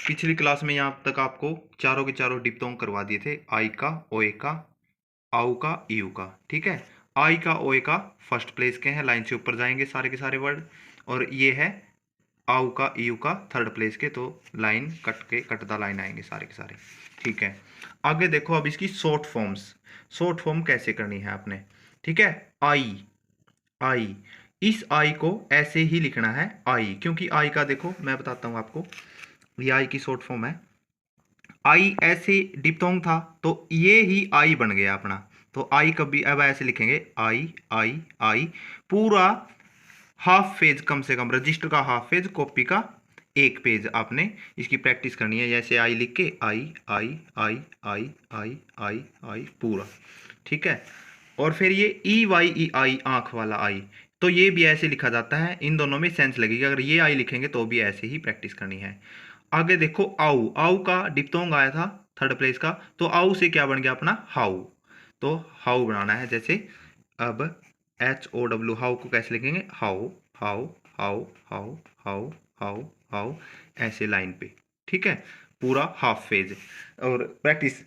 पिछली क्लास में यहाँ तक आपको चारों के चारों डिप्थोंग करवा दिए थे, आई का, ओए का, आउ का, ईयू का। ठीक है, आई का ओए का फर्स्ट प्लेस के हैं, लाइन से ऊपर जाएंगे सारे के सारे वर्ड, और ये है आउ का ईयू का थर्ड प्लेस के, तो लाइन कटदा लाइन आएंगे सारे के सारे। ठीक है, आगे देखो अब इसकी शॉर्ट फॉर्म्स। शॉर्ट फॉर्म कैसे करनी है आपने? ठीक है, आई, आई, इस आई को ऐसे ही लिखना है आई, क्योंकि आई का देखो मैं बताता हूं आपको, ये आई की शॉर्ट फॉर्म है। आई ऐसे डिप्थोंग था तो ये ही आई बन गया अपना, तो आई कभी अब ऐसे लिखेंगे आई आई आई, पूरा हाफ पेज, कम से कम रजिस्टर का हाफ पेज, कॉपी का एक पेज आपने इसकी प्रैक्टिस करनी है। जैसे आई लिख के आई आई आई आई आई आई आई पूरा। ठीक है, और फिर ये ई आई आंख वाला आई, तो ये भी ऐसे लिखा जाता है, इन दोनों में सेंस लगेगी। अगर ये आई लिखेंगे तो भी ऐसे ही प्रैक्टिस करनी है। आगे देखो आउ, आउ का डिप्थोंग आया था थर्ड प्लेस का, तो आउ से क्या बन गया अपना हाउ, तो हाउ बनाना है। जैसे अब HOW, हाउ को कैसे लिखेंगे? How how how how how how how, ऐसे लाइन पे। ठीक है, पूरा हाफ पेज, और प्रैक्टिस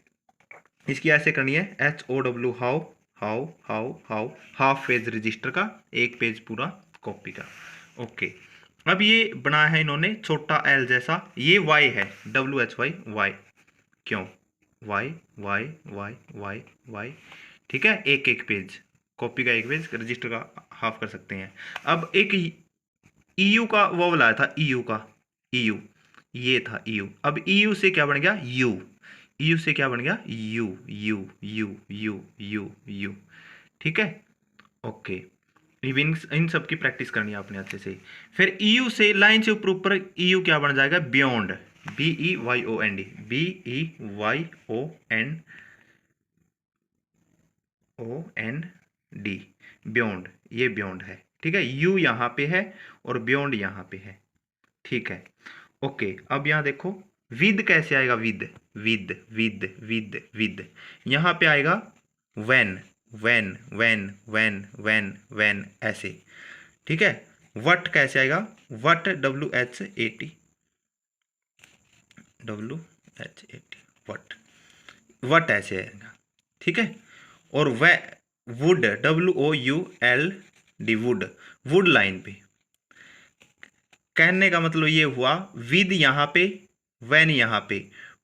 इसकी ऐसे करनी है HOW, how how how how, half page register का, एक पेज पूरा कॉपी का। ओके, अब ये बनाया है इन्होंने छोटा एल जैसा, ये वाई है, WHY वाई, क्यों? Y Y Y Y Y. ठीक है, एक एक पेज, कॉपी का एक पेज, रजिस्टर का हाफ कर सकते हैं। अब एक ईयू का वो लाया था, ईयू का, ईयू, ये था ईयू। अब ईयू से क्या बन गया? यू, ईयू से क्या बन गया? You you you you you you. ठीक है, ओके, इन सब की प्रैक्टिस करनी है आपने अच्छे से। फिर ईयू से लाइन से ऊपर ऊपर ईयू क्या बन जाएगा? बियॉन्ड, BEYOND, BEYOND, बियॉन्ड, ये बियॉन्ड है। ठीक है, यू यहाँ पे है और बियॉन्ड यहाँ पे है। ठीक है, ओके, अब यहाँ देखो विद कैसे आएगा? With with with with with, यहाँ पे आएगा when when when when when when, ऐसे। ठीक है, वट कैसे आएगा? वट, WHAT, वट, वट ऐसे आएगा। ठीक है, और वे would, WOULD, would, would line पे। कहने का मतलब ये हुआ विद यहाँ पे, वैन यहाँ पे,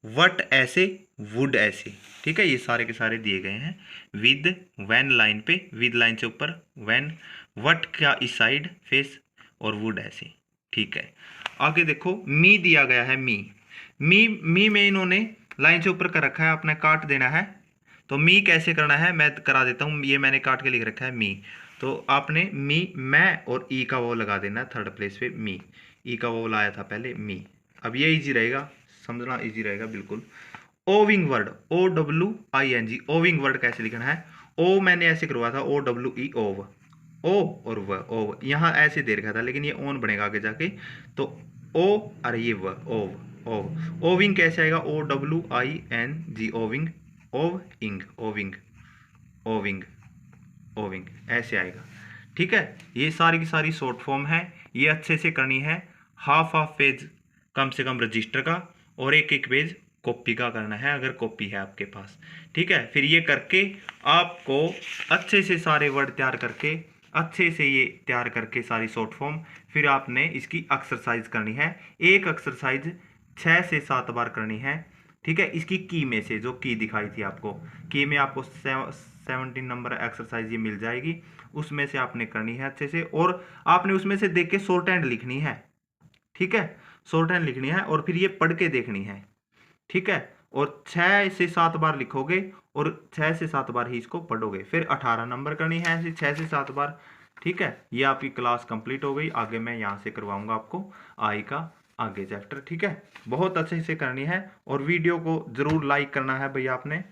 वट ऐसे, वुड ऐसे। ठीक है, ये सारे के सारे दिए गए हैं, विद वैन लाइन पे, विद लाइन से ऊपर, वैन, वट का इस साइड फेस, और वुड ऐसे। ठीक है, आगे देखो मी दिया गया है, मी, मी में इन्होंने लाइन से ऊपर कर रखा है, आपने काट देना है। तो मी कैसे करना है मैं करा देता हूँ, ये मैंने काट के लिख रखा है मी, तो आपने मी, मैं और ई का वो लगा देना है थर्ड प्लेस पे, मी, ई का वो लाया था पहले, मी। अब ये इजी रहेगा, समझना इजी रहेगा बिल्कुल। Owing word, OWING, owing word कैसे लिखना है? ओ मैंने ऐसे करवाया था, OWE, ओव, ओ और व, ओव, यहाँ ऐसे दे रखा था लेकिन ये ओन बनेगा आगे जाके, तो ओ और ये व, ओव, ओव। ओविंग कैसे आएगा? OWING, ओविंग, ओव इंग, ओविंग, ओविंग, ओविंग, ऐसे आएगा। ठीक है, ये सारी की सारी शॉर्ट फॉर्म है, ये अच्छे से करनी है। हाफ हाफ पेज कम से कम रजिस्टर का, और एक एक पेज कॉपी का करना है अगर कॉपी है आपके पास। ठीक है, फिर ये करके आपको अच्छे से सारे वर्ड तैयार करके, अच्छे से ये तैयार करके सारी शॉर्ट फॉर्म, फिर आपने इसकी एक्सरसाइज करनी है। एक एक्सरसाइज 6 से 7 बार करनी है। ठीक है, इसकी की में से जो की दिखाई थी आपको, की में आपको 17 नंबर एक्सरसाइज ये मिल जाएगी, उसमें से आपने करनी है अच्छे से, और आपने उसमें से देख के शॉर्ट हैंड लिखनी है। ठीक है, शॉर्ट हैंड लिखनी है और फिर ये पढ़ के देखनी है। ठीक है, और 6 से 7 बार लिखोगे और 6 से 7 बार ही इसको पढ़ोगे, फिर 18 नंबर करनी है ऐसे 6 से 7 बार। ठीक है, ये आपकी क्लास कंप्लीट हो गई। आगे मैं यहाँ से करवाऊंगा आपको आई का आगे चैप्टर। ठीक है, बहुत अच्छे से करनी है, और वीडियो को जरूर लाइक करना है भैया आपने।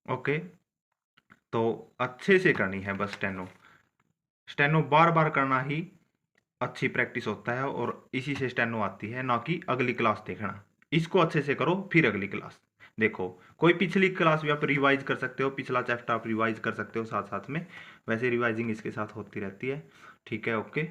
ओके, तो अच्छे से करनी है बस, स्टेनो, स्टेनो बार बार करना ही अच्छी प्रैक्टिस होता है, और इसी से स्टेनो आती है, ना कि अगली क्लास देखना। इसको अच्छे से करो, फिर अगली क्लास देखो। कोई पिछली क्लास भी आप रिवाइज कर सकते हो, पिछला चैप्टर आप रिवाइज कर सकते हो साथ साथ में, वैसे रिवाइजिंग इसके साथ होती रहती है। ठीक है, ओके।